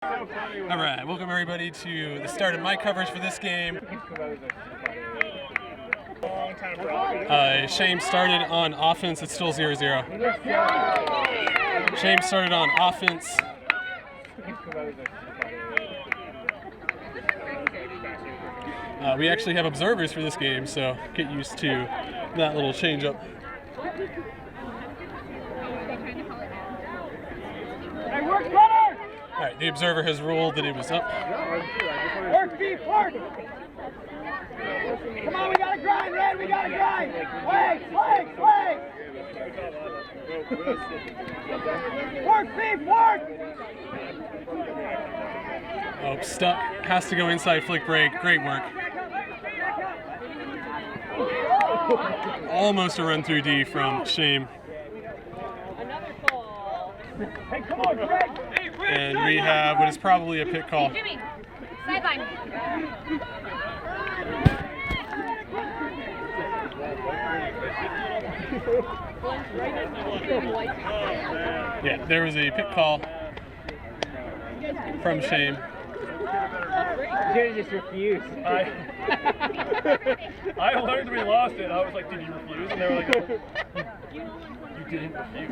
All right, welcome everybody to the start of my coverage for this game. Shame started on offense. It's still 0-0. Shame started on offense. We actually have observers for this game, so get used to that little change up. All right, the observer has ruled that it was up. Work, beef, work! Come on, we gotta grind, Red, we gotta grind! Wait! Work, beef, work! Oh, stuck. Has to go inside flick break. Great work. Almost a run through D from Shame. Hey, come on, Greg! And we have what is probably a pit call. Jimmy, sideline. Yeah, there was a pit call from Shame. Should just refuse. I learned we lost it. I was like, did you refuse? And they were like, you didn't refuse.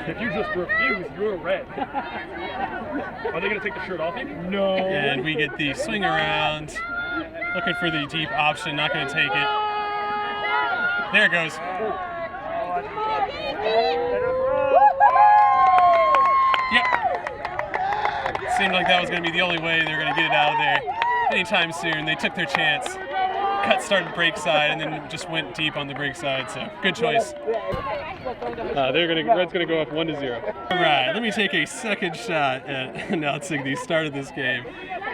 If you just refuse, you're red. Are they going to take the shirt off you? No. And we get the swing around. Looking for the deep option, not going to take it. There it goes. Yep. Seemed like that was going to be the only way they were going to get it out of there anytime soon. They took their chance. Cut started break side and then just went deep on the break side, so good choice. Red's gonna go up 1-0. All right, let me take a second shot at announcing the start of this game.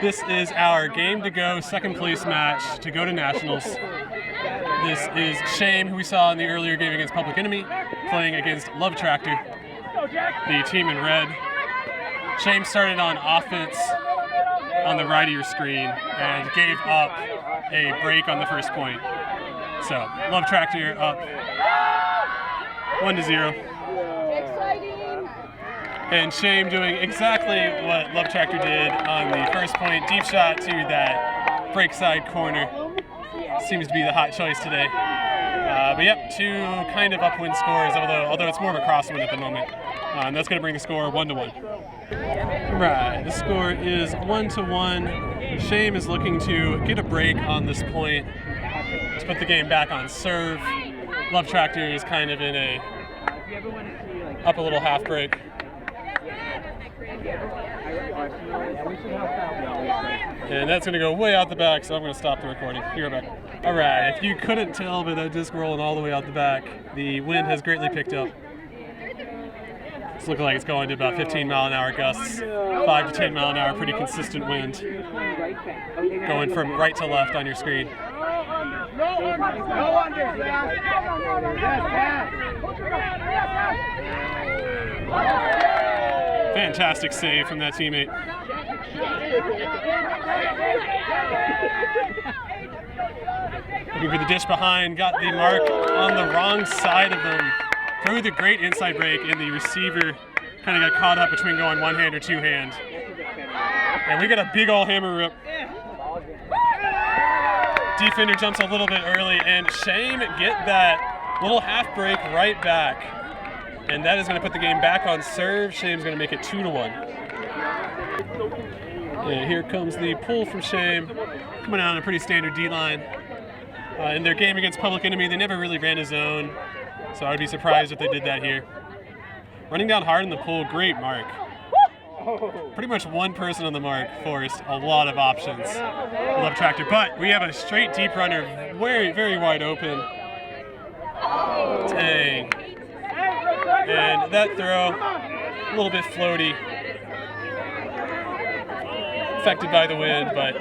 This is our game to go second place match to go to nationals. This is Shame, who we saw in the earlier game against Public Enemy, playing against Love Tractor, the team in red. Shame started on offense on the right of your screen and gave up a break on the first point. So, Love Tractor up 1-0. And Shame doing exactly what Love Tractor did on the first point. Deep shot to that break side corner. Seems to be the hot choice today. But yep, two kind of upwind scores, although it's more of a crosswind at the moment. And that's going to bring the score 1-1. Right, the score is 1-1. Shame is looking to get a break on this point to put the game back on serve. Love Tractor is kind of in a up a little half break. And that's going to go way out the back, so I'm going to stop the recording. Be right back. All right, if you couldn't tell by that disc rolling all the way out the back, the wind has greatly picked up. It's looking like it's going to about 15-mile-an-hour gusts, 5 to 10 mile an hour, pretty consistent wind. Going from right to left on your screen. Fantastic save from that teammate. Looking for the dish behind, got the mark on the wrong side of them. Threw the great inside break, and the receiver kind of got caught up between going one hand or two hand. And we got a big ol' hammer rip. Defender jumps a little bit early, and Shame get that little half break right back. And that is going to put the game back on serve. Shame's going to make it 2-1. And here comes the pull from Shame, coming out on a pretty standard D-line. In their game against Public Enemy, they never really ran a zone, so I would be surprised if they did that here. Running down hard in the pull, great mark. Pretty much one person on the mark forced a lot of options. Love Tractor, but we have a straight deep runner, very, very wide open. Dang. And that throw, a little bit floaty. Affected by the wind, but...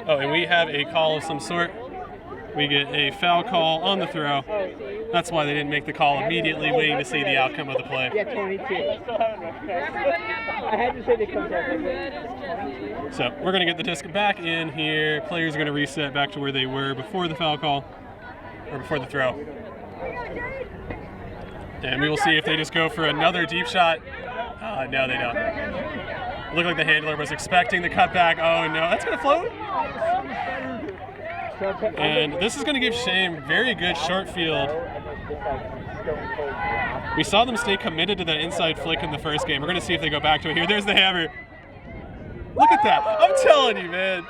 Oh, and we have a call of some sort. We get a foul call on the throw. That's why they didn't make the call immediately, waiting to see the outcome of the play. Yeah, 22. I had to say they come back. So we're going to get the disc back in here. Players are going to reset back to where they were before the foul call, or before the throw. And we will see if they just go for another deep shot No, they don't. Looked like the handler was expecting the cutback. Oh no, that's gonna float. And this is gonna give Shame very good short field. We saw them stay committed to that inside flick in the first game. We're gonna see if they go back to it here. There's the hammer. Look at that. I'm telling you, man.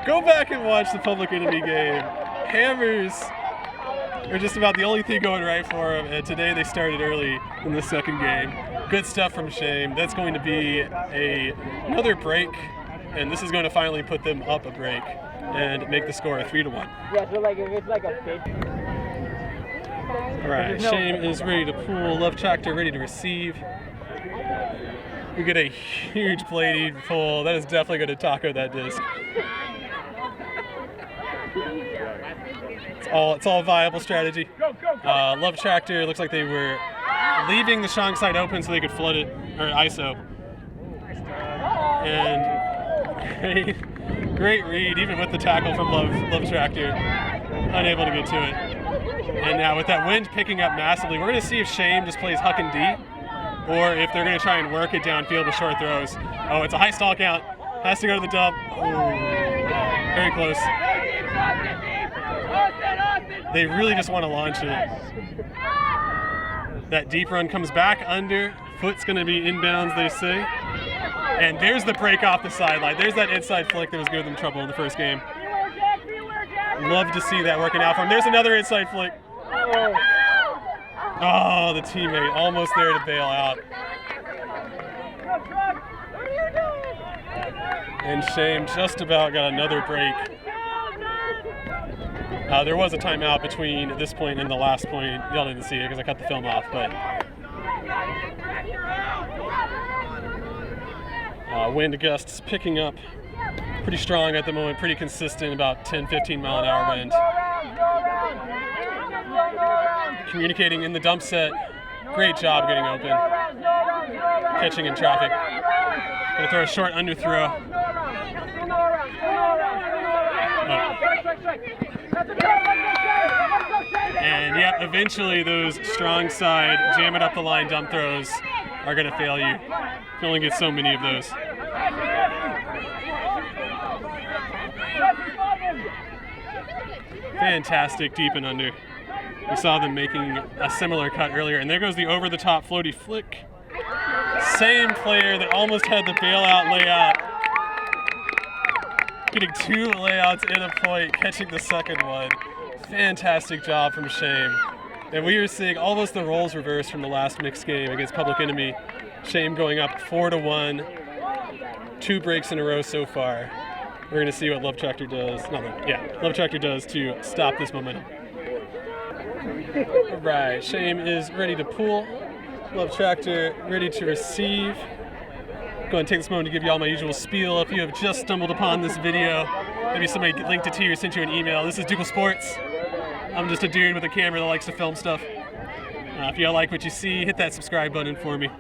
Go back and watch the Public Enemy game. Hammers are just about the only thing going right for them, and today they started early in the second game. Good stuff from Shame. That's going to be another break, and this is going to finally put them up a break and make the score 3-1. Yeah, so like if it's like a big. All right, Shame is ready to pull. Love Tractor ready to receive. We get a huge bladed pull. That is definitely going to taco that disc. It's all viable strategy. Love Tractor looks like they were leaving the strong side open so they could flood it, or ISO. And great read, even with the tackle from Love Tractor. Unable to get to it. And now with that wind picking up massively, we're going to see if Shame just plays huck and deep, or if they're going to try and work it downfield with short throws. Oh, it's a high stall count. Has to go to the dump. Ooh, very close. They really just want to launch it. That deep run comes back under. Foot's going to be inbounds, they say. And there's the break off the sideline. There's that inside flick that was giving them trouble in the first game. Love to see that working out for him. There's another inside flick. Oh, the teammate almost there to bail out. And Shame just about got another break. There was a timeout between this point and the last point. Y'all didn't see it because I cut the film off, but wind gusts picking up pretty strong at the moment, pretty consistent, about 10-15 mile an hour wind. Communicating in the dump set. Great job getting open. Catching in traffic. Gonna throw a short under throw. And yep, eventually those strong side, jam it up the line dump throws are gonna fail you. You can only get so many of those. Fantastic deep and under. We saw them making a similar cut earlier, and there goes the over-the-top floaty flick. Same player that almost had the bailout layout. Getting two layouts in a point, catching the second one. Fantastic job from Shame. And we are seeing almost the roles reversed from the last mixed game against Public Enemy. Shame going up 4-1. 2 breaks in a row so far. We're going to see what Love Tractor does. Love Tractor does to stop this momentum. All right, Shame is ready to pull. Love Tractor ready to receive. Go ahead and take this moment to give you all my usual spiel. If you have just stumbled upon this video, maybe somebody linked it to you or sent you an email. This is Ducal Sports. I'm just a dude with a camera that likes to film stuff. If you all like what you see, hit that subscribe button for me.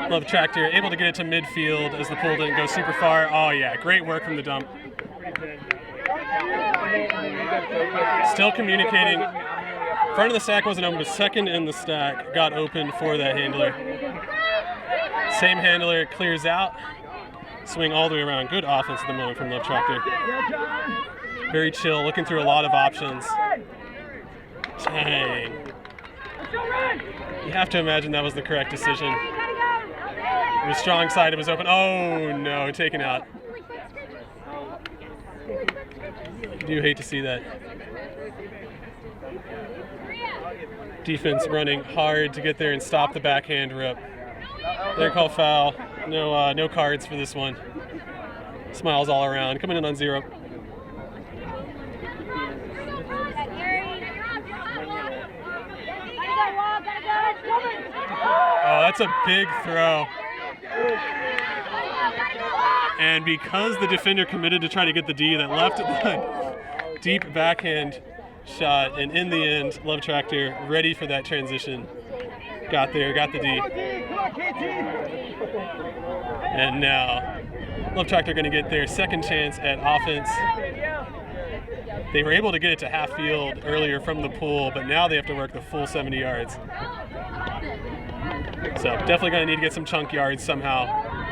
Love Tractor able to get it to midfield as the pull didn't go super far. Oh yeah, great work from the dump. Still communicating. Front of the stack wasn't open, but second in the stack got open for that handler. Same handler clears out. Swing all the way around. Good offense at the moment from Love Tractor. Very chill, looking through a lot of options. Dang. You have to imagine that was the correct decision. It was strong side, it was open. Oh no, taken out. I do hate to see that. Defense running hard to get there and stop the backhand rip. They're called foul. No cards for this one. Smiles all around. Coming in on 0. Oh, that's a big throw. And because the defender committed to try to get the D, that left the deep backhand shot, and in the end, Love Tractor ready for that transition. Got there, got the D. And now, Love Tractor going to get their second chance at offense. They were able to get it to half field earlier from the pool, but now they have to work the full 70 yards. So definitely going to need to get some chunk yards somehow.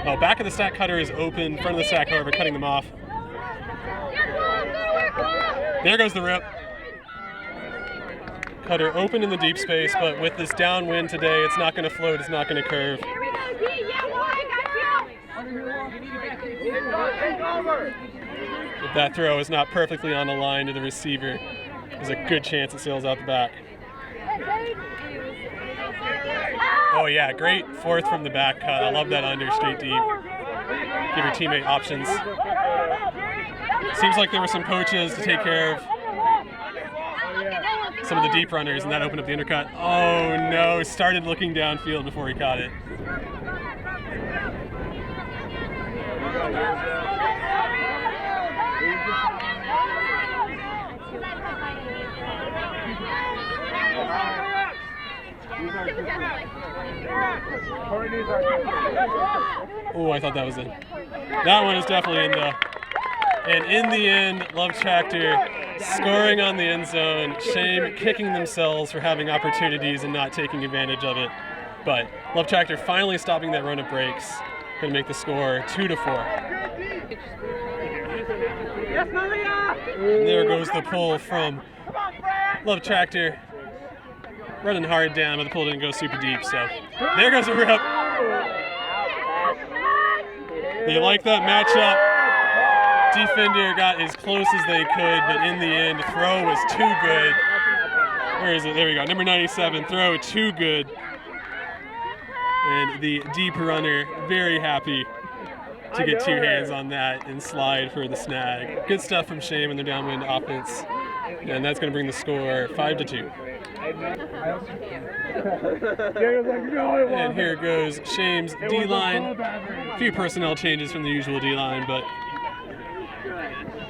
Oh, back of the stack cutter is open. Front of the stack, however, cutting them off. There goes the rip. Cutter open in the deep space, but with this downwind today, it's not going to float, it's not going to curve. If that throw is not perfectly on the line to the receiver, there's a good chance it sails out the back. Oh yeah, great fourth from the back cut. I love that under straight deep. Give your teammate options. Seems like there were some coaches to take care of some of the deep runners, and that opened up the undercut. Oh no, started looking downfield before he caught it. Oh, I thought that was in. That one is definitely in though. And in the end, Love Tractor scoring on the end zone. Shame kicking themselves for having opportunities and not taking advantage of it. But Love Tractor finally stopping that run of breaks. Going to make the score 2-4. And there goes the pull from Love Tractor. Running hard down, but the pull didn't go super deep, so there goes a rip. They like that matchup. Defender got as close as they could, but in the end, the throw was too good. Where is it? There we go. Number 97, throw too good. And the deep runner very happy to get two hands on that and slide for the snag. Good stuff from Shame and their downwind offense. And that's going to bring the score 5-2. And here goes Shame's D-line. A few personnel changes from the usual D-line, but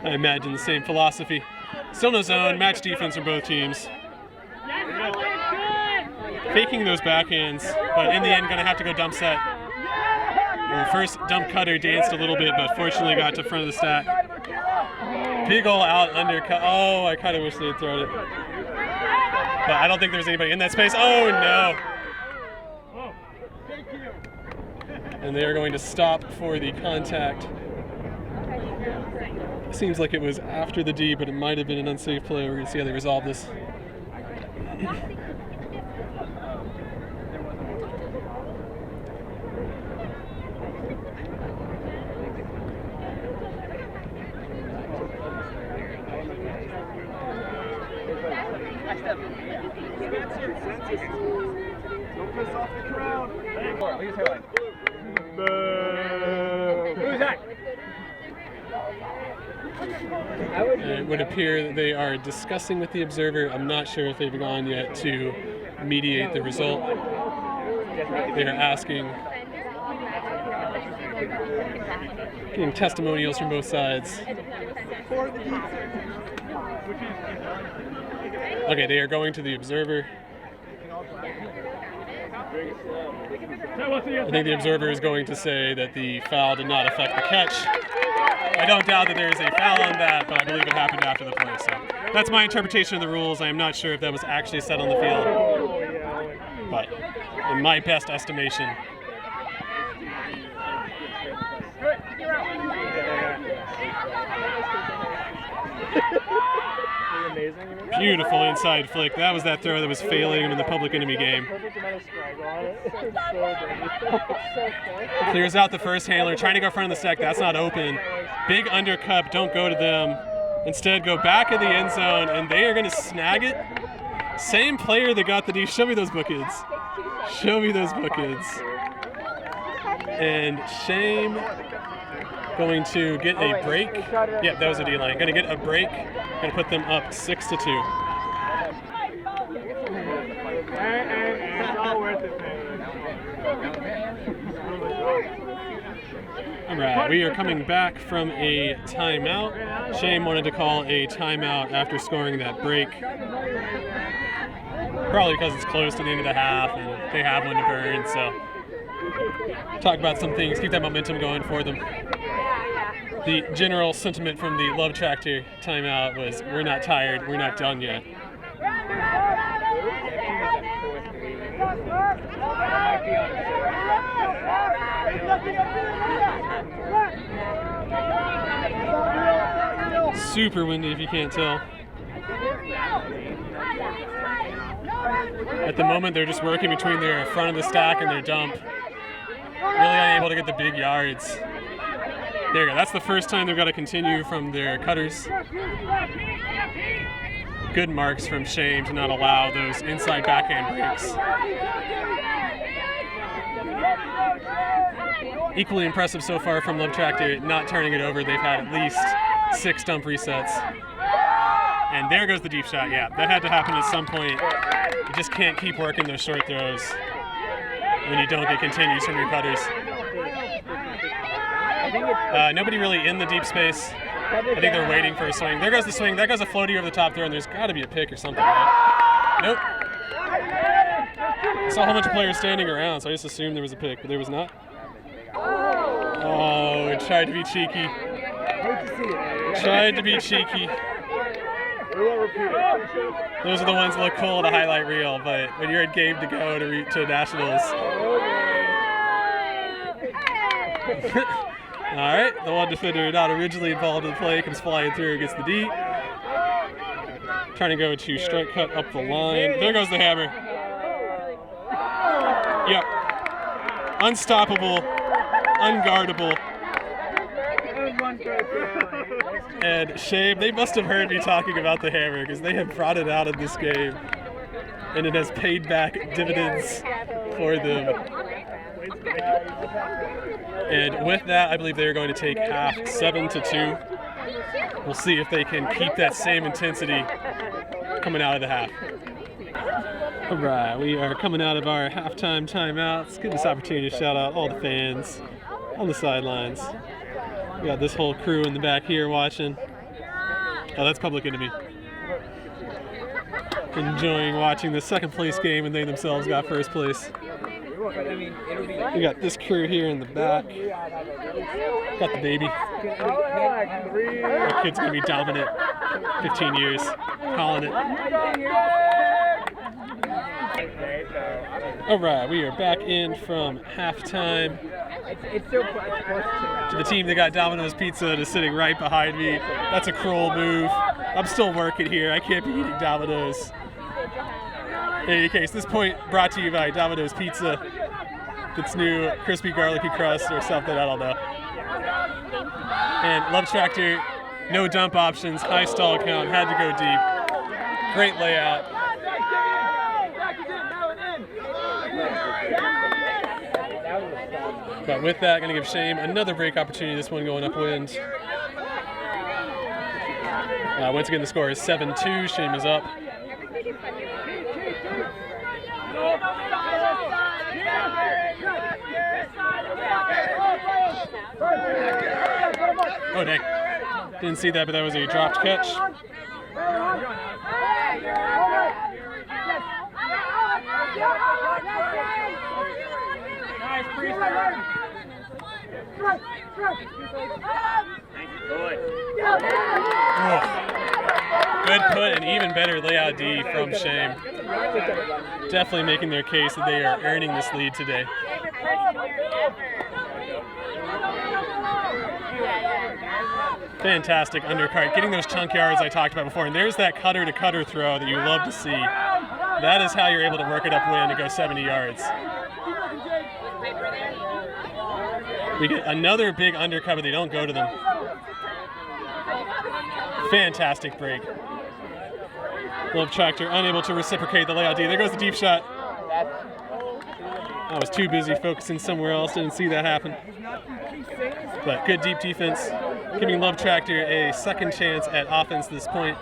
I imagine the same philosophy. Still no zone, match defense from both teams. Faking those backhands, but in the end, going to have to go dump set. The first dump cutter danced a little bit, but fortunately got to front of the stack. Big ol' out undercut. Oh, I kind of wish they had thrown it. But I don't think there's anybody in that space. Oh, no. And they are going to stop for the contact. Seems like it was after the D, but it might have been an unsafe play. We're going to see how they resolve this. Don't piss off the crowd. Who's that? It would appear that they are discussing with the observer. I'm not sure if they've gone yet to mediate the result. They are asking, getting testimonials from both sides. Okay, they are going to the observer. I think the observer is going to say that the foul did not affect the catch. I don't doubt that there is a foul on that, but I believe it happened after the play. So that's my interpretation of the rules. I am not sure if that was actually said on the field, but in my best estimation. Beautiful inside flick. That was that throw that was failing him in the Public Enemy game. Clears out the first handler, trying to go front of the stack. That's not open. Big undercut, don't go to them. Instead, go back in the end zone, and they are going to snag it. Same player that got the D. Show me those bookends. Show me those bookends. And Shame going to get a break. Yep, that was a D-line. Going to get a break. Going to put them up 6-2. All right, we are coming back from a timeout. Shame wanted to call a timeout after scoring that break. Probably because it's close to the end of the half and they have one to burn, so talk about some things, keep that momentum going for them. The general sentiment from the Love Tractor timeout was, we're not tired, we're not done yet. Super windy if you can't tell. At the moment, they're just working between their front of the stack and their dump. Really unable to get the big yards. There you go. That's the first time they've got to continue from their cutters. Good marks from Shame to not allow those inside backhand breaks. Equally impressive so far from Love Tractor, not turning it over. They've had at least 6 dump resets. And there goes the deep shot. Yeah, that had to happen at some point. You just can't keep working those short throws when you don't get continues from your cutters. Nobody really in the deep space. I think they're waiting for a swing. There goes the swing. That goes a floaty over the top throw, and there's got to be a pick or something, right? Nope. I saw a whole bunch of players standing around, so I just assumed there was a pick, but there was not. Oh, it tried to be cheeky. Tried to be cheeky. Those are the ones that look cool to highlight reel, but when you're at game to go to nationals. All right, the one defender not originally involved in the play comes flying through, gets the D. Trying to go to strike cut up the line. There goes the hammer. Yep. Unstoppable, unguardable. And Shame, they must have heard me talking about the hammer because they have brought it out in this game. And it has paid back dividends for them. And with that, I believe they are going to take half 7-2. We'll see if they can keep that same intensity coming out of the half. All right, we are coming out of our halftime timeouts. Give this opportunity to shout out all the fans on the sidelines. We got this whole crew in the back here watching. Oh, that's public enemy. Enjoying watching the second place game, and they themselves got first place. We got this crew here in the back. Got the baby. That kid's gonna be dominant. 15 years. Calling it. All right, we are back in from halftime. To the team that got Domino's Pizza is sitting right behind me. That's a cruel move. I'm still working here. I can't be eating Domino's. In any case, this point brought to you by Domino's Pizza. Its new crispy garlicky crust or something, I don't know. And Love Tractor, no dump options, high stall count, had to go deep. Great layout. But with that, going to give Shame another break opportunity, this one going upwind. Once again, the score is 7-2. Shame is up. Oh, dang. Didn't see that, but that was a dropped catch. Oh. Good put and even better layout D from Shame. Definitely making their case that they are earning this lead today. Fantastic undercart, getting those chunk yards I talked about before, and there's that cutter to cutter throw that you love to see. That is how you're able to work it upwind to go 70 yards. We get another big undercut, but they don't go to them. Fantastic break. Love Tractor unable to reciprocate the layout D. There goes the deep shot. I was too busy focusing somewhere else, didn't see that happen. But good deep defense, giving Love Tractor a second chance at offense at this point.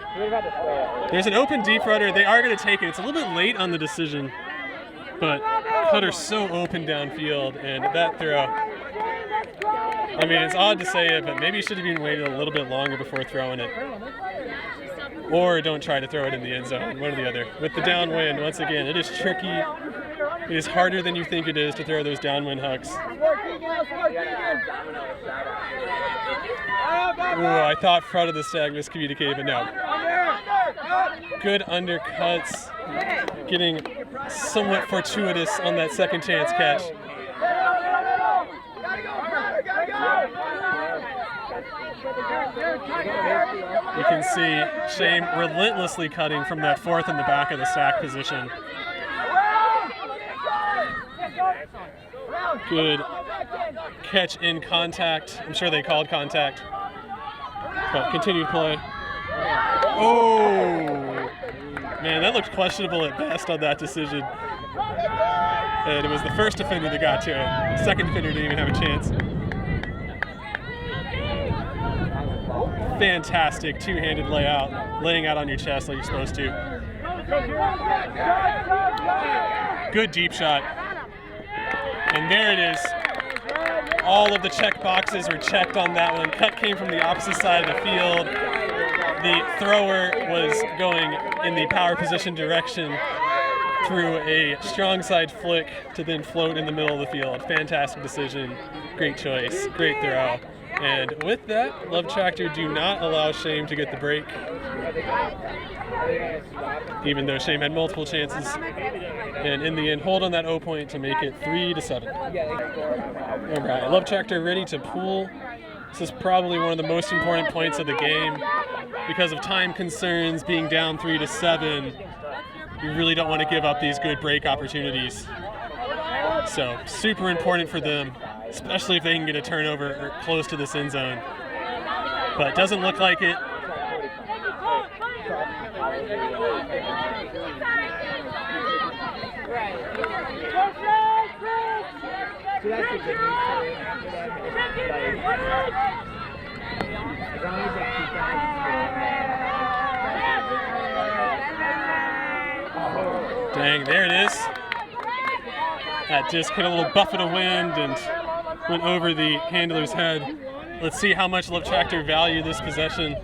There's an open deep rudder. They are going to take it. It's a little bit late on the decision, but cutter's so open downfield, and that throw, I mean, it's odd to say it, but maybe you should have been waited a little bit longer before throwing it. Or don't try to throw it in the end zone, one or the other. With the downwind, once again, it is tricky It is harder than you think it is to throw those downwind hooks. Ooh, I thought front of the stag miscommunicated, but no. Good undercuts, getting somewhat fortuitous on that second chance catch. You can see Shame relentlessly cutting from that fourth in the back of the stack position. Good catch in contact. I'm sure they called contact, but continued play. Oh, man, that looked questionable at best on that decision. And it was the first defender that got to it. The second defender didn't even have a chance. Fantastic two-handed layout, laying out on your chest like you're supposed to. Good deep shot. And there it is. All of the check boxes were checked on that one. Cut came from the opposite side of the field. The thrower was going in the power position direction through a strong side flick to then float in the middle of the field. Fantastic decision. Great choice. Great throw. And with that, Love Tractor do not allow Shame to get the break, even though Shame had multiple chances. And in the end, hold on that O point to make it 3-7. All right, Love Tractor ready to pool. This is probably one of the most important points of the game because of time concerns. Being down 3-7, you really don't want to give up these good break opportunities. So super important for them, especially if they can get a turnover or close to this end zone. But it doesn't look like it. Dang, there it is. That disc hit a little buffet of wind and went over the handler's head. Let's see how much Love Tractor value this possession.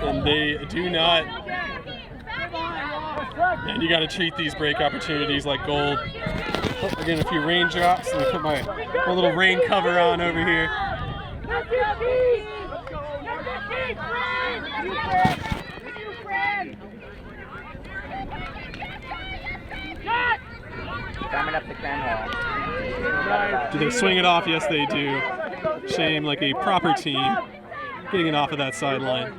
And they do not. And you got to treat these break opportunities like gold. Oh, we're getting a few raindrops. Let me put my little rain cover on over here. Do they swing it off? Yes, they do. Shame, like a proper team, getting it off of that sideline.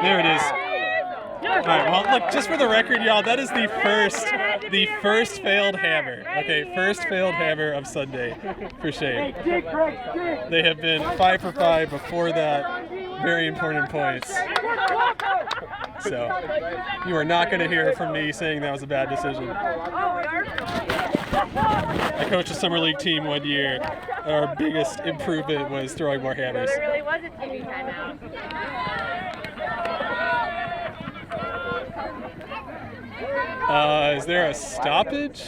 There it is. All right, well, look, just for the record, y'all, that is the first failed hammer. Okay, first failed hammer of Sunday for Shame. They have been 5 for 5 before that. Very important points. So you are not going to hear from me saying that was a bad decision. I coached a summer league team one year. Our biggest improvement was throwing more hammers. There really was a TV timeout. Is there a stoppage?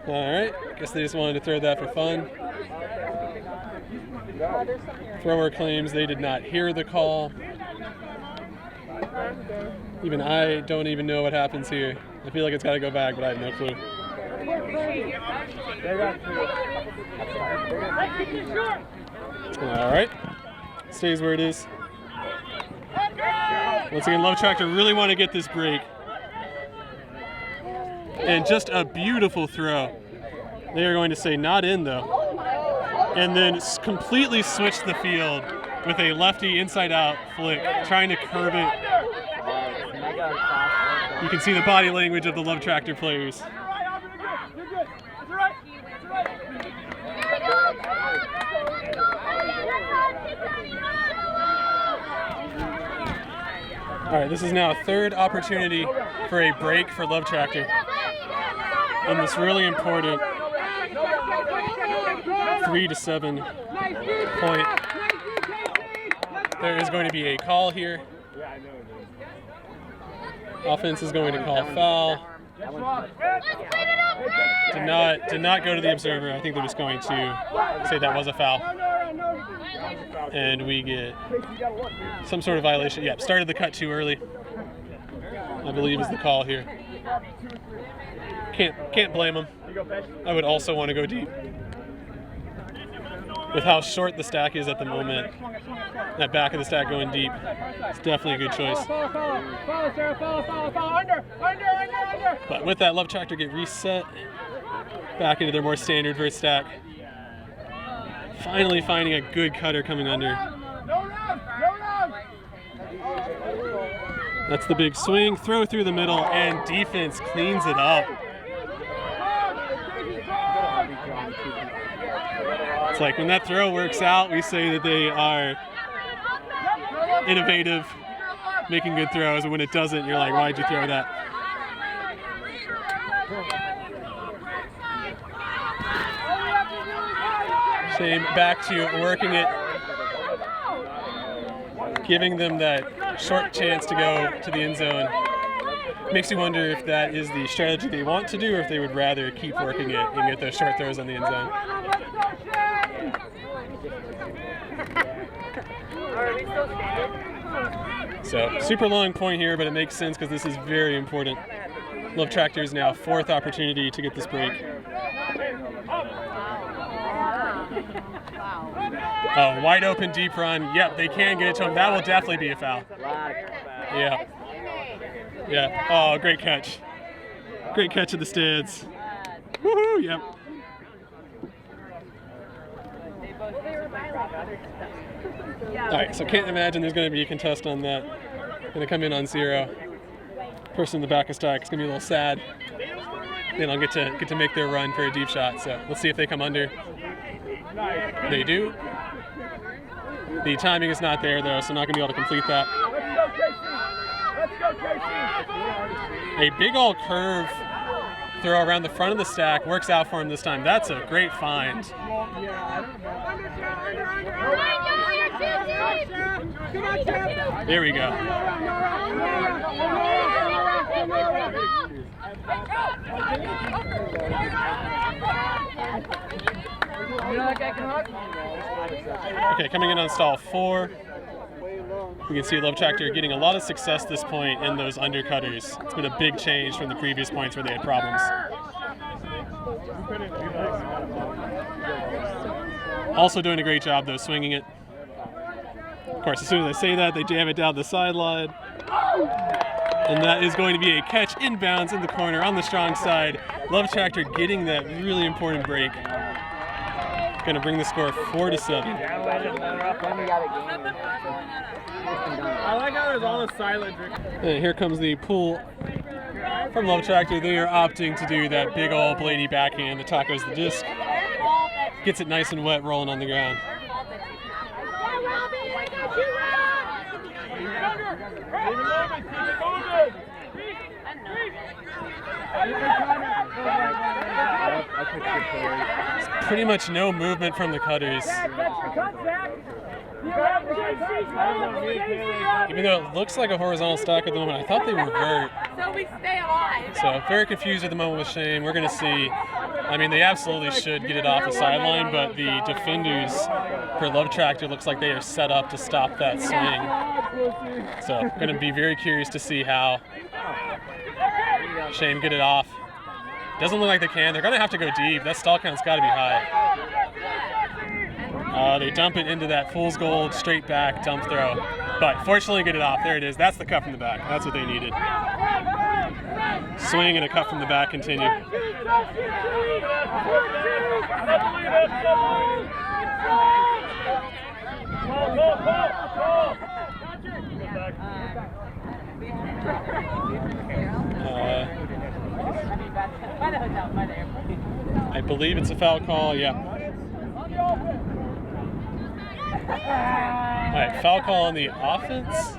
All right, guess they just wanted to throw that for fun. Thrower claims they did not hear the call. Even I don't even know what happens here. I feel like it's got to go back, but I have no clue. All right, stays where it is. Once again, Love Tractor really want to get this break. And just a beautiful throw. They are going to say not in though. And then completely switch the field with a lefty inside out flick, trying to curve it. You can see the body language of the Love Tractor players. All right, this is now a third opportunity for a break for Love Tractor. And this really important 3-7 point. There is going to be a call here. Offense is going to call foul. Did not go to the observer. I think they're just going to say that was a foul. And we get some sort of violation. Yep, started the cut too early, I believe is the call here. Can't blame him. I would also want to go deep. With how short the stack is at the moment, that back of the stack going deep, it's definitely a good choice. But with that, Love Tractor get reset back into their more standard verse stack. Finally finding a good cutter coming under. That's the big swing, throw through the middle, and defense cleans it up. It's like when that throw works out, we say that they are innovative, making good throws, and when it doesn't, you're like, why'd you throw that? Shame back to working it, giving them that short chance to go to the end zone. Makes you wonder if that is the strategy they want to do, or if they would rather keep working it and get those short throws on the end zone. So super long point here, but it makes sense because this is very important. Love Tractor's now fourth opportunity to get this break. Oh, wide open deep run. Yep, they can get it to him. That will definitely be a foul. Yeah. Yeah. Oh, great catch. Great catch at the stands. Woohoo! Yep. All right, so can't imagine there's going to be a contest on that. Going to come in on 0. Person in the back of stack is going to be a little sad. They don't get to make their run for a deep shot. So let's see if they come under. They do. The timing is not there though, so not going to be able to complete that. A big old curve throw around the front of the stack works out for him this time. That's a great find. There we go. Okay, coming in on stall 4. We can see Love Tractor getting a lot of success this point in those undercutters. It's been a big change from the previous points where they had problems. Also doing a great job though, swinging it. Of course, as soon as I say that, they jam it down the sideline. And that is going to be a catch inbounds in the corner on the strong side. Love Tractor getting that really important break. Going to bring the score 4-7. I like how there's all the silent drink. And here comes the pull from Love Tractor. They are opting to do that big old bladey backhand that tacos the disc. Gets it nice and wet rolling on the ground. It's pretty much no movement from the cutters. Even though it looks like a horizontal stack at the moment, I thought they revert. So we stay alive. So very confused at the moment with Shane. We're going to see. I mean, they absolutely should get it off the sideline, but the defenders for Love Tractor looks like they are set up to stop that swing. So going to be very curious to see how Shane get it off. Doesn't look like they can. They're going to have to go deep. That stall count's got to be high. They dump it into that fool's gold straight back dump throw. But fortunately get it off. There it is. That's the cut from the back. That's what they needed. Swing and a cut from the back continue. I believe it's a foul call, yeah. All right, foul call on the offense,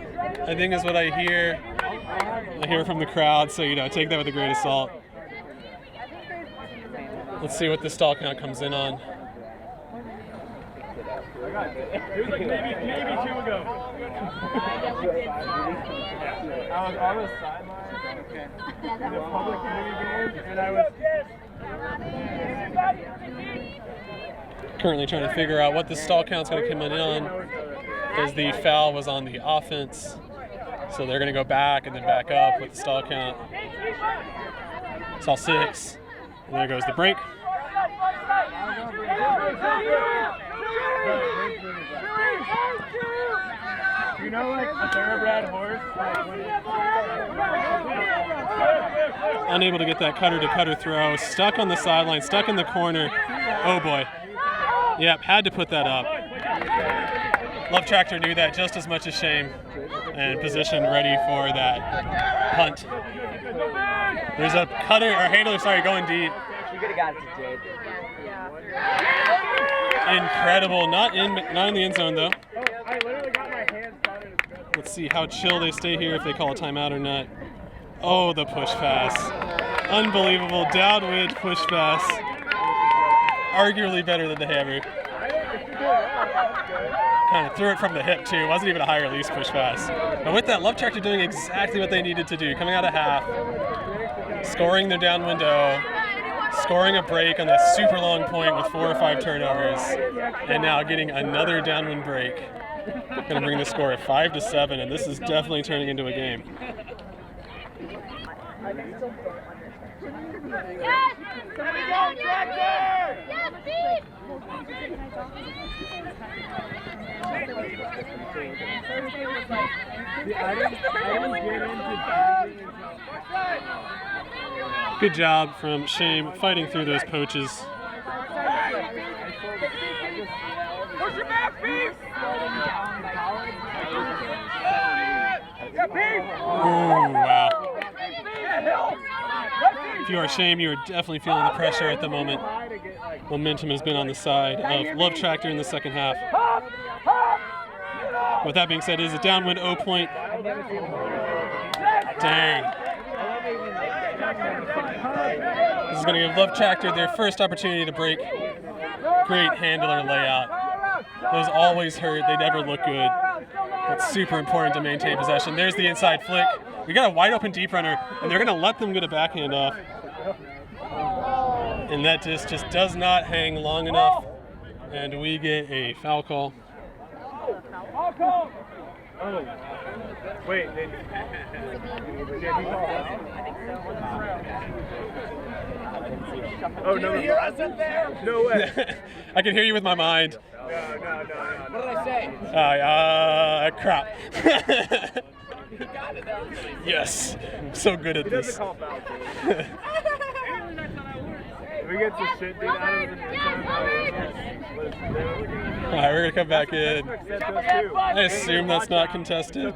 I think is what I hear. I hear from the crowd, so, take that with a grain of salt. Let's see what the stall count comes in on. It was like maybe 2 ago. I was on the sideline. Okay. In a public movie game, and I was. currently trying to figure out what the stall count's going to come in on, because the foul was on the offense. So they're going to go back and then back up with the stall count. It's all 6. And there goes the break. You know, like a thoroughbred horse. Unable to get that cutter-to-cutter throw. Stuck on the sideline, stuck in the corner. Oh boy. Yep, had to put that up. Love Tractor knew that just as much as Shame, and positioned ready for that punt. There's a cutter, or handler, sorry, going deep. You could have got it to Jade. Incredible. Not in the end zone though. I literally got my hands caught in his gut. Let's see how chill they stay here, if they call a timeout or not. Oh, the push pass. Unbelievable downwind push pass. Arguably better than the hammer. Kind of threw it from the hip too. Wasn't even a high release push pass. But with that, Love Tractor doing exactly what they needed to do. Coming out of half, scoring their down window, scoring a break on that super long point with 4 or 5 turnovers, and now getting another downwind break. Going to bring the score at 5-7, and this is definitely turning into a game. Good job from Shame fighting through those poaches. Ooh, wow. If you are Shame, you are definitely feeling the pressure at the moment. Momentum has been on the side of Love Tractor in the second half. With that being said, it is a downwind O point. Dang. This is going to give Love Tractor their first opportunity to break. Great handler layout. Those always hurt. They never look good. It's super important to maintain possession. There's the inside flick. We got a wide open deep runner, and they're going to let them get a backhand off. And that just does not hang long enough. And we get a foul call. Oh, wait. Oh, no. No way. I can hear you with my mind. No. What did I say? Crap. Yes, I'm so good at this. If we get some shit beat out of All right, we're gonna come back in. I assume that's not contested.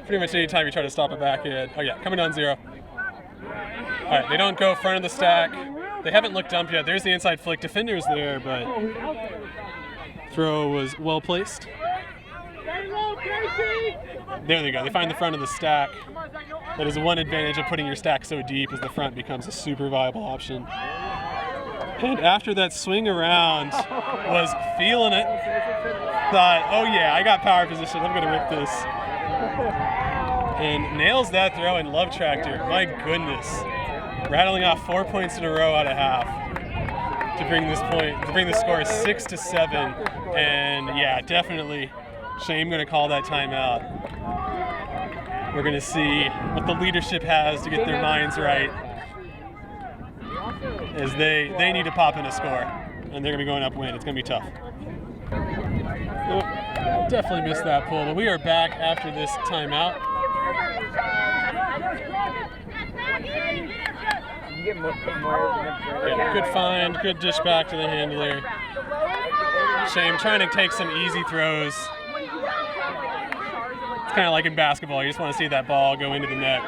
Pretty much any time you try to stop a backhand. Oh yeah, coming on 0. All right, they don't go front of the stack. They haven't looked dump yet. There's the inside flick. Defender's there, but throw was well placed. There they go. They find the front of the stack. That is one advantage of putting your stack so deep, as the front becomes a super viable option. And after that swing around, was feeling it. Thought, oh yeah, I got power position. I'm gonna rip this. And nails that throw in Love Tractor. My goodness, rattling off 4 points in a row out of half to bring the score 6-7. And yeah, definitely. Shame going to call that timeout. We're going to see what the leadership has to get their minds right, as they need to pop in a score, and they're going to be going up win. It's going to be tough. Oh, definitely missed that pull, but we are back after this timeout. Yeah, good find, good dish back to the handler. Shame trying to take some easy throws. It's kind of like in basketball. You just want to see that ball go into the net.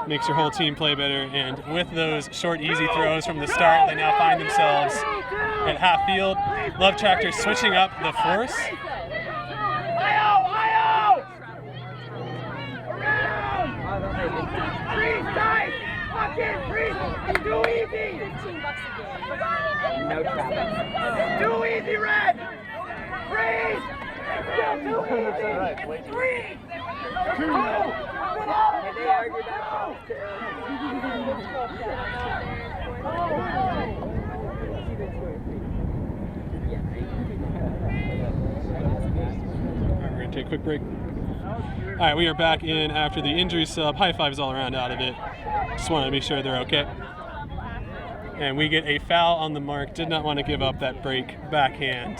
Makes your whole team play better. And with those short, easy throws from the start, they now find themselves at half field. Love Tractor switching up the force. Too easy! No traffic. Too easy, Red! Freeze! Still too easy! Freeze! Take a quick break. All right, we are back in after the injury sub. High fives all around out of it. Just wanted to make sure they're okay. And we get a foul on the mark. Did not want to give up that break backhand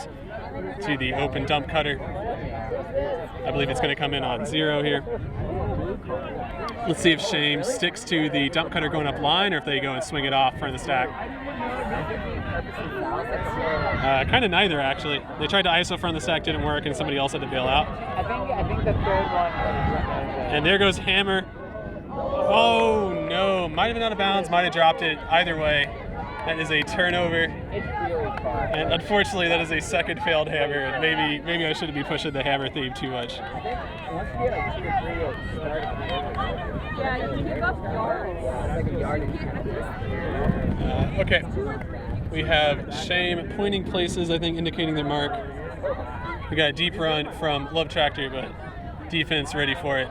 to the open dump cutter. I believe it's going to come in on 0 here. Let's see if Shame sticks to the dump cutter going up line or if they go and swing it off front of the stack. Kind of neither, actually. They tried to ISO front of the stack, didn't work, and somebody else had to bail out. I think the third one. And there goes Hammer. Oh no, might have been out of bounds, might have dropped it. Either way, that is a turnover. It's really far. And unfortunately, that is a second failed hammer. And maybe I shouldn't be pushing the hammer theme too much. I think once you get like 2 or 3, it'll start at the end. Yeah, you pick up yards. It's like a yardage. Okay, we have Shame pointing places, I think indicating their mark. We got a deep run from Love Tractor, but defense ready for it.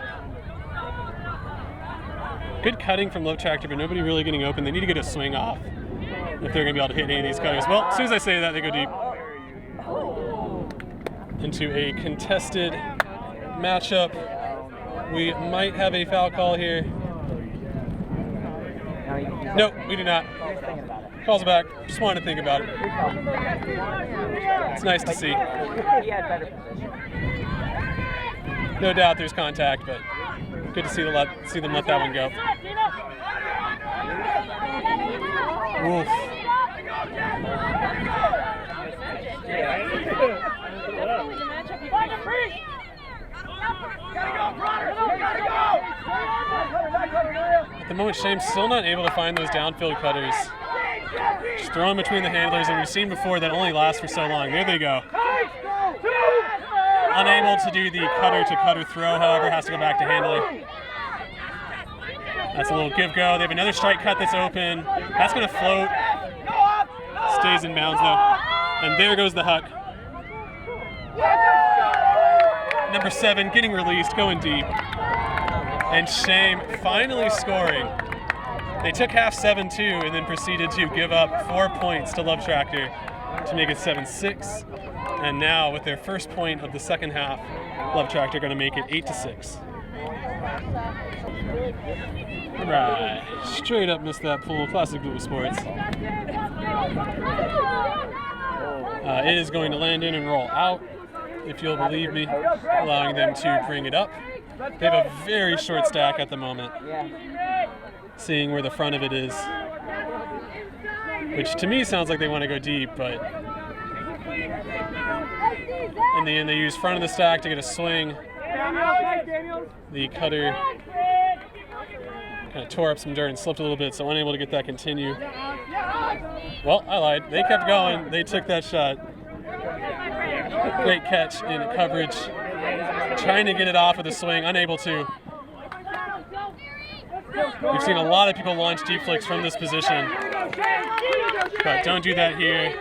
Good cutting from Love Tractor, but nobody really getting open. They need to get a swing off if they're going to be able to hit any of these cutters. Well, as soon as I say that, they go deep into a contested matchup. We might have a foul call here. No, we do not. Calls back. Just wanted to think about it. It's nice to see. He had better position. No doubt there's contact, but good to see them let that one go. Oof. At the moment, Shame's still not able to find those downfield cutters. Just throw them between the handlers, and we've seen before that only lasts for so long. There they go. Unable to do the cutter-to-cutter throw, however, has to go back to handler. That's a little give-go. They have another strike cut that's open. That's going to float. Stays in bounds, though. And there goes the huck. Number 7 getting released, going deep. And Shame finally scoring. They took half 7-2 and then proceeded to give up 4 points to Love Tractor to make it 7-6. And now with their first point of the second half, Love Tractor going to make it 8-6. Right, straight up missed that pool. Classic Blue Sports. It is going to land in and roll out, if you'll believe me, allowing them to bring it up. They have a very short stack at the moment, seeing where the front of it is, which to me sounds like they want to go deep, but in the end they use front of the stack to get a swing. The cutter kind of tore up some dirt and slipped a little bit, so unable to get that continue. Well, I lied. They kept going. They took that shot. Great catch in coverage. Trying to get it off with a swing, unable to. We've seen a lot of people launch deep flicks from this position, but don't do that here.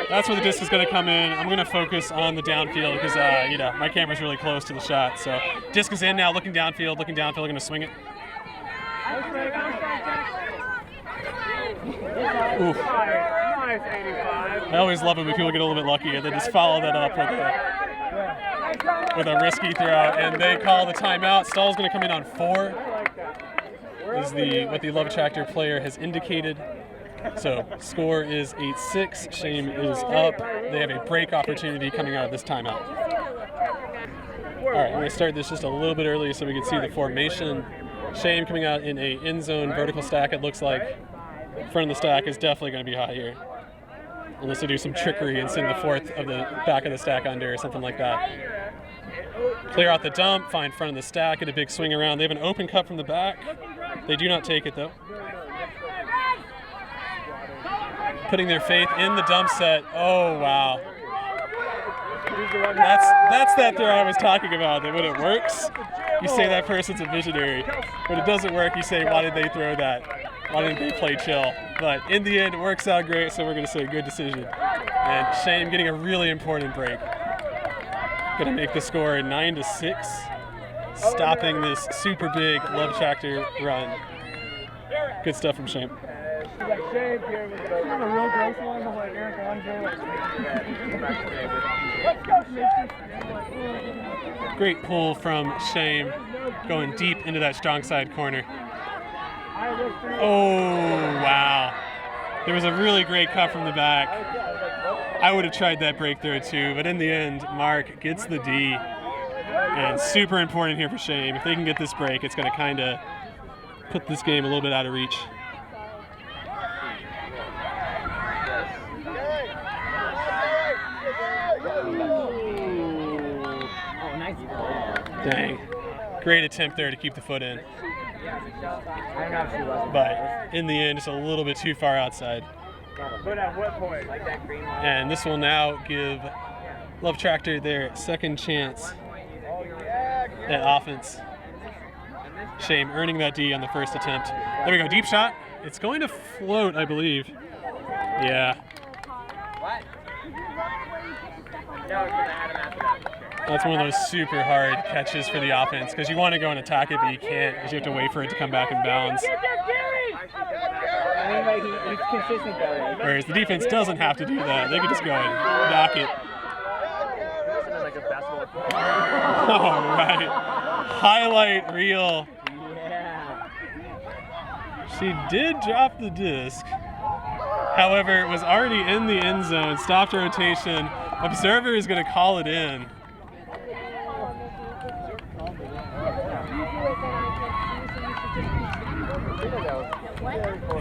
That's where the disc is going to come in. I'm going to focus on the downfield because, my camera's really close to the shot. So disc is in now, looking downfield, going to swing it. Oof. I always love it when people get a little bit lucky and then just follow that up with a risky throw. And they call the timeout. Stahl's going to come in on 4. Is what the Love Tractor player has indicated. So score is 8-6. Shame is up. They have a break opportunity coming out of this timeout. All right, I'm going to start this just a little bit early so we can see the formation. Shame coming out in a end zone vertical stack, it looks like. Front of the stack is definitely going to be high here. Unless they do some trickery and send the fourth of the back of the stack under or something like that. Clear out the dump, find front of the stack, get a big swing around. They have an open cut from the back. They do not take it though. Putting their faith in the dump set. Oh, wow. That's that throw I was talking about, that when it works, you say that person's a visionary. When it doesn't work, you say, why did they throw that? Why didn't they play chill? But in the end, it works out great, so we're going to say good decision. And Shame getting a really important break. Going to make the score 9-6, stopping this super big Love Tractor run. Good stuff from Shame. like, Shane here was a real gross one. I'm like, Eric Andre. Let's go, Shane! Great pull from Shane, going deep into that strong side corner. Oh, wow. There was a really great cut from the back. I would have tried that breakthrough too, but in the end, Mark gets the D. And super important here for Shane. If they can get this break, it's going to kind of put this game a little bit out of reach. Dang. Great attempt there to keep the foot in. But in the end, it's a little bit too far outside. And this will now give Love Tractor their second chance at offense. Shame earning that D on the first attempt. There we go, deep shot. It's going to float, I believe. Yeah. That's one of those super hard catches for the offense because you want to go and attack it, but you can't because you have to wait for it to come back in bounds. He's consistent though. Whereas the defense doesn't have to do that. They can just go and knock it. All right. Highlight reel. She did drop the disc. However, it was already in the end zone. Stopped rotation. Observer is going to call it in.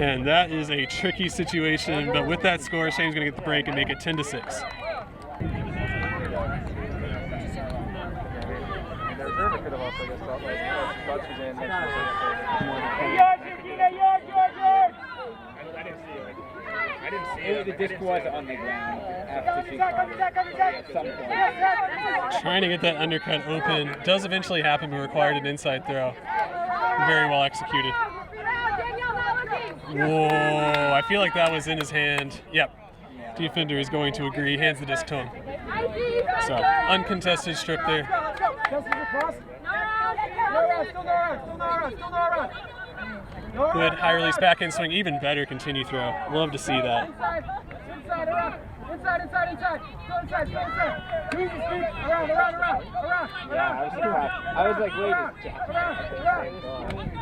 And that is a tricky situation, but with that score, Shane's going to get the break and make it 10-6. The disc was on the ground after she Trying to get that undercut open. Does eventually happen, but required an inside throw. Very well executed. Whoa, I feel like that was in his hand. Yep. Defender is going to agree, hands the disc to him. So, uncontested strip there. Good high release back end swing, even better continue throw. Love to see that. Inside. Go inside. Around. Yeah, I was like, wait.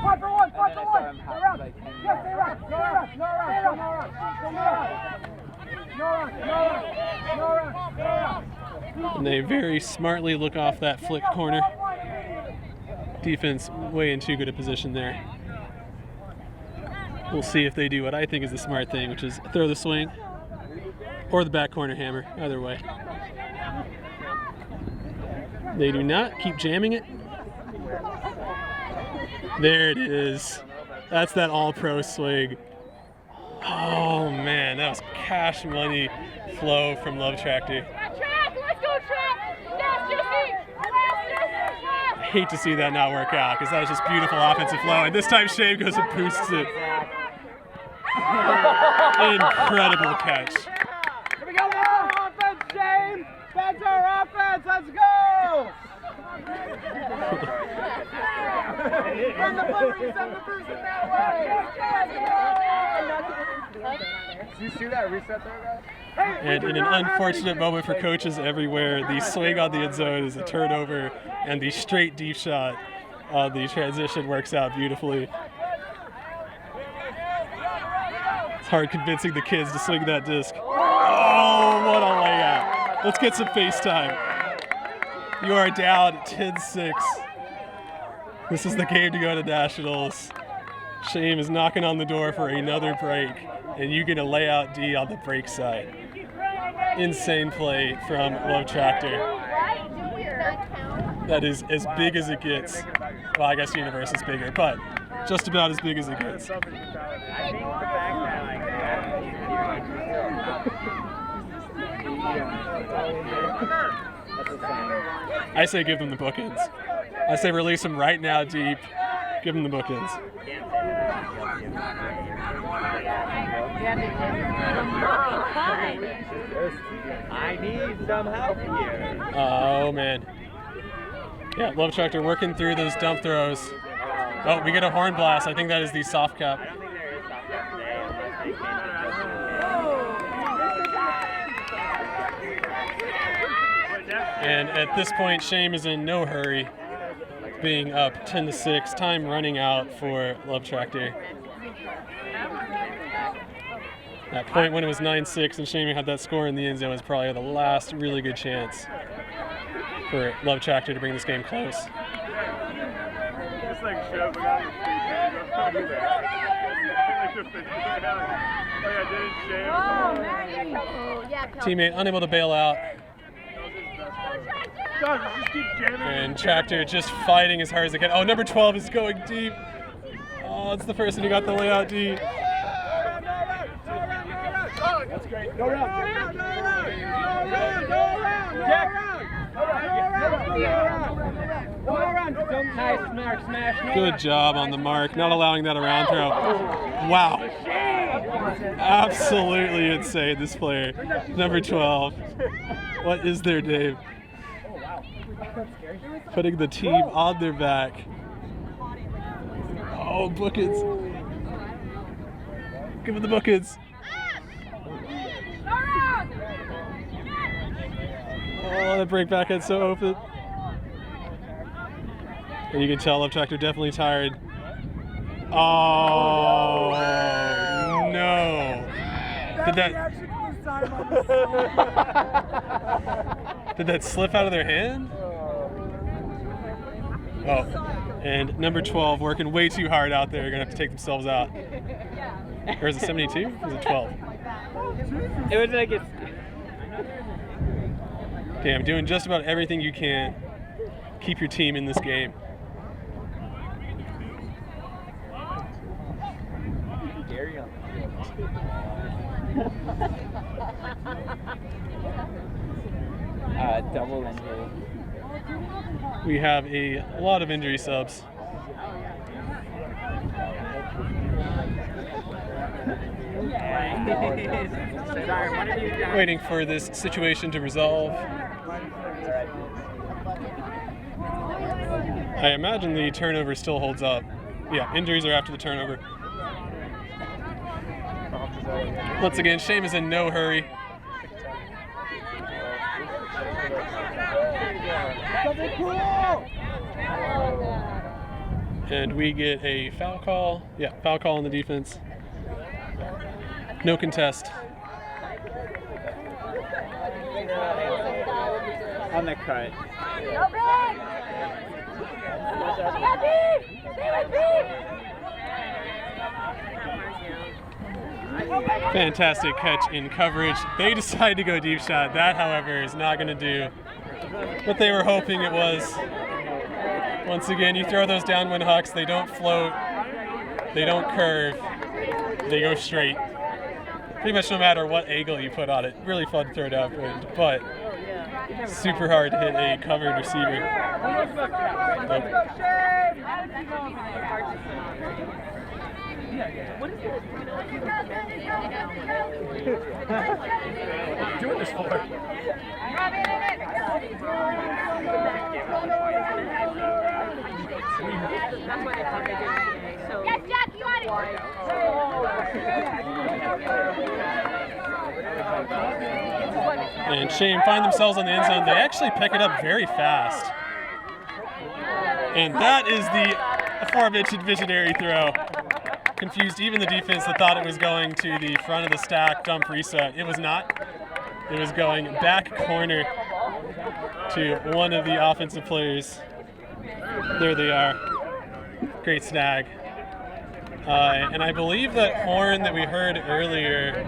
Fight for one. Around. Yes, stay around. No around. And they very smartly look off that flick corner. Defense way in too good a position there. We'll see if they do what I think is the smart thing, which is throw the swing or the back corner hammer, either way. They do not keep jamming it. There it is. That's that all-pro swing. Oh man, that was cash money flow from Love Tractor. Let's go, Track! I hate to see that not work out because that was just beautiful offensive flow. And this time Shane goes and boosts it. Incredible catch. Here we go, offense, Shane! That's our offense, let's go! Run the blue, send the person that way! Did you see that reset there, guys? And in an unfortunate moment for coaches everywhere, the swing on the end zone is a turnover, and the straight deep shot on the transition works out beautifully. It's hard convincing the kids to swing that disc. Oh, what a layout. Let's get some FaceTime. You are down 10-6. This is the game to go to nationals. Shane is knocking on the door for another break, and you get a layout D on the break side. Insane play from Love Tractor. That is as big as it gets. Well, I guess Universe is bigger, but just about as big as it gets. I say give them the bookends. I say release them right now deep. Give them the bookends. I need some help here. Oh man. Yeah, Love Tractor working through those dump throws. Oh, we get a horn blast. I think that is the soft cap. And at this point, Shame is in no hurry, being up 10-6, time running out for Love Tractor. That point when it was 9-6 and Shame had that score in the end zone was probably the last really good chance for Love Tractor to bring this game close. It's like shoving out your feet. Teammate unable to bail out. And Tractor just fighting as hard as he can. Oh, number 12 is going deep. Oh, it's the person who got the layout deep. That's great. Go around. Nice smash. Good job on the mark, not allowing that around throw. Wow. Absolutely insane, this player. Number 12. What is their name? Putting the team on their back. Oh, Bookins. Give him the Bookins. Oh, that break back end's so open. And you can tell Love Tractor definitely tired. Oh, no. Did that slip out of their hand? Oh, and number 12 working way too hard out there. Gonna have to take themselves out. Or is it 72? Or is it 12? It was like it's. Damn, doing just about everything you can. Keep your team in this game. Double injury. We have a lot of injury subs. Waiting for this situation to resolve. I imagine the turnover still holds up. Yeah, injuries are after the turnover. Once again, Shame is in no hurry. And we get a foul call. Yeah, foul call on the defense. No contest. On the cut. Fantastic catch in coverage. They decide to go deep shot. That, however, is not going to do what they were hoping it was. Once again, you throw those downwind hucks, they don't float, they don't curve, they go straight. Pretty much no matter what angle you put on it. Really fun to throw downwind, but super hard to hit a covered receiver. Nope. What are you doing this for? Yes, Jack, you got And Shame find themselves on the end zone. They actually pick it up very fast. And that is the aforementioned visionary throw. Confused even the defense that thought it was going to the front of the stack dump reset. It was not. It was going back corner to one of the offensive players. There they are. Great snag. And I believe that horn that we heard earlier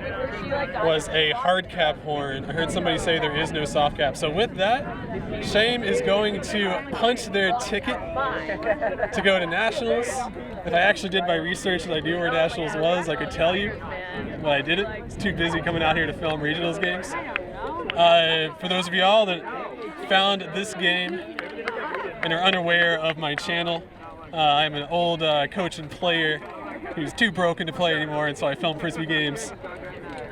was a hard cap horn. I heard somebody say there is no soft cap. So with that, Shame is going to punch their ticket to go to Nationals. If I actually did my research and I knew where Nationals was, I could tell you, but I didn't. I was too busy coming out here to film regionals games. For those of y'all that found this game and are unaware of my channel, I'm an old coach and player who's too broken to play anymore, and so I film Frisbee games.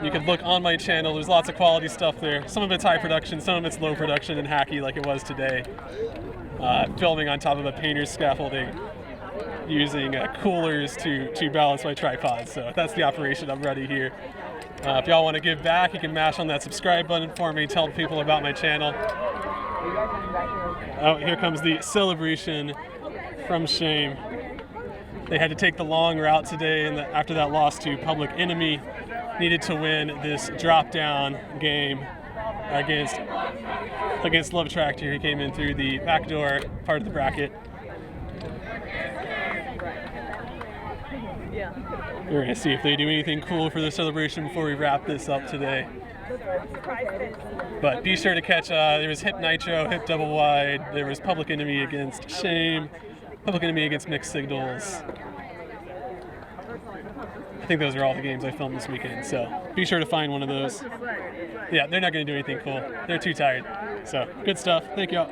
You can look on my channel. There's lots of quality stuff there. Some of it's high production, some of it's low production and hacky like it was today. Filming on top of a painter's scaffolding using coolers to balance my tripod. So that's the operation I'm running here. If y'all want to give back, you can mash on that subscribe button for me, tell people about my channel. Oh, here comes the celebration from Shame. They had to take the long route today, and after that loss to Public Enemy, needed to win this drop-down game against Love Tractor, who came in through the back door part of the bracket. We're going to see if they do anything cool for the celebration before we wrap this up today. But be sure to catch, there was Hip Nitro, Hip Double Wide, there was Public Enemy against Shame, Public Enemy against Mixed Signals. I think those are all the games I filmed this weekend, so be sure to find one of those. Yeah, they're not going to do anything cool. They're too tired. So, good stuff. Thank y'all.